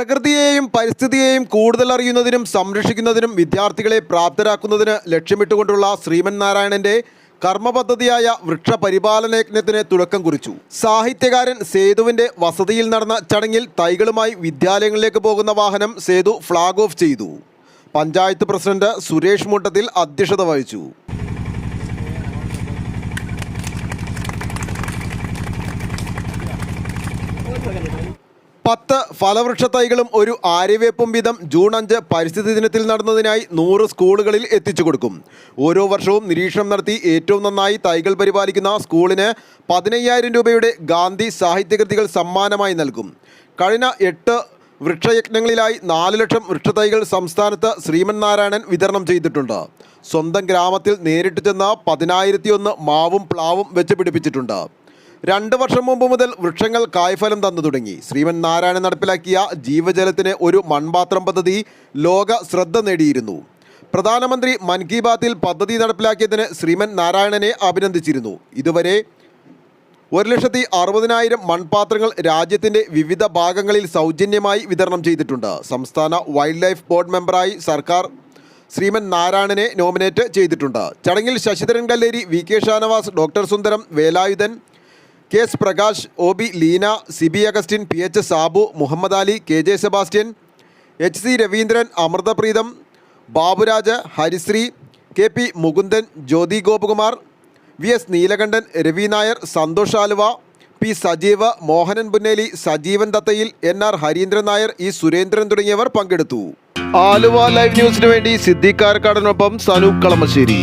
പ്രകൃതിയെയും പരിസ്ഥിതിയെയും കൂടുതൽ അറിയുന്നതിനും സംരക്ഷിക്കുന്നതിനും വിദ്യാർത്ഥികളെ പ്രാപ്തരാക്കുന്നതിന് ലക്ഷ്യമിട്ടുകൊണ്ടുള്ള ശ്രീമൻ നാരായണന്റെ കർമ്മപദ്ധതിയായ വൃക്ഷപരിപാലന യജ്ഞത്തിന് തുടക്കം കുറിച്ചു. സാഹിത്യകാരൻ സേതുവിന്റെ വസതിയിൽ നടന്ന ചടങ്ങിൽ തൈകളുമായി വിദ്യാലയങ്ങളിലേക്ക് പോകുന്ന വാഹനം സേതു ഫ്ളാഗ് ഓഫ് ചെയ്തു. പഞ്ചായത്ത് പ്രസിഡന്റ് സുരേഷ് മുട്ടത്തിൽ അധ്യക്ഷത വഹിച്ചു. പത്ത് ഫലവൃക്ഷ തൈകളും ഒരു ആര്യവേപ്പും വീതം ജൂൺ 5 പരിസ്ഥിതി ദിനത്തിൽ നടന്നതിനായി 100 സ്കൂളുകളിൽ എത്തിച്ചു കൊടുക്കും. ഓരോ വർഷവും നിരീക്ഷണം നടത്തി ഏറ്റവും നന്നായി തൈകൾ പരിപാലിക്കുന്ന സ്കൂളിന് 15,000 രൂപയുടെ ഗാന്ധി സാഹിത്യകൃതികൾ സമ്മാനമായി നൽകും. കഴിഞ്ഞ 8 വൃക്ഷയജ്ഞങ്ങളിലായി 4 ലക്ഷം വൃക്ഷത്തൈകൾ സംസ്ഥാനത്ത് ശ്രീമൻ നാരായണൻ വിതരണം ചെയ്തിട്ടുണ്ട്. സ്വന്തം ഗ്രാമത്തിൽ നേരിട്ട് ചെന്ന് 10,001 മാവും പ്ലാവും വെച്ച് പിടിപ്പിച്ചിട്ടുണ്ട്. 2 വർഷം മുമ്പ് മുതൽ വൃക്ഷങ്ങൾ കായ്ഫലം തന്നു തുടങ്ങി. ശ്രീമൻ നാരായണൻ നടപ്പിലാക്കിയ ജീവജലത്തിന് ഒരു മൺപാത്രം പദ്ധതി ലോക ശ്രദ്ധ നേടിയിരുന്നു. പ്രധാനമന്ത്രി മൻ കി ബാത്തിൽ പദ്ധതി നടപ്പിലാക്കിയതിന് ശ്രീമൻ നാരായണനെ അഭിനന്ദിച്ചിരുന്നു. ഇതുവരെ 1,60,000 മൺപാത്രങ്ങൾ രാജ്യത്തിൻ്റെ വിവിധ ഭാഗങ്ങളിൽ സൗജന്യമായി വിതരണം ചെയ്തിട്ടുണ്ട്. സംസ്ഥാന വൈൽഡ് ലൈഫ് ബോർഡ് മെമ്പറായി സർക്കാർ ശ്രീമൻ നാരായണനെ നോമിനേറ്റ് ചെയ്തിട്ടുണ്ട്. ചടങ്ങിൽ Sasidharan Kalleri, V K Shanavas, doctor Sundaram, Velayudhan, K S Prakash, O B Leena, Siby Augustine, P H Sabu, Muhammad Ali, K J Sebastian, H C Raveendran, Amrithapreetham, Baburaj, Harisree, K P Mukundan, Jyothi Gopakumar, V S Neelakandan, Ravi Nair, Santhosh Aluva, P Sajeev, Mohanan Punneli, Sajeevan ദത്തയിൽ, N R Harindran Nair, E Surendran തുടങ്ങിയവർ പങ്കെടുത്തു. ആലുവ ലൈവ് ന്യൂസിനു വേണ്ടി സിദ്ദീഖ് കാരക്കാടനൊപ്പം സനൂപ് കളമശ്ശേരി.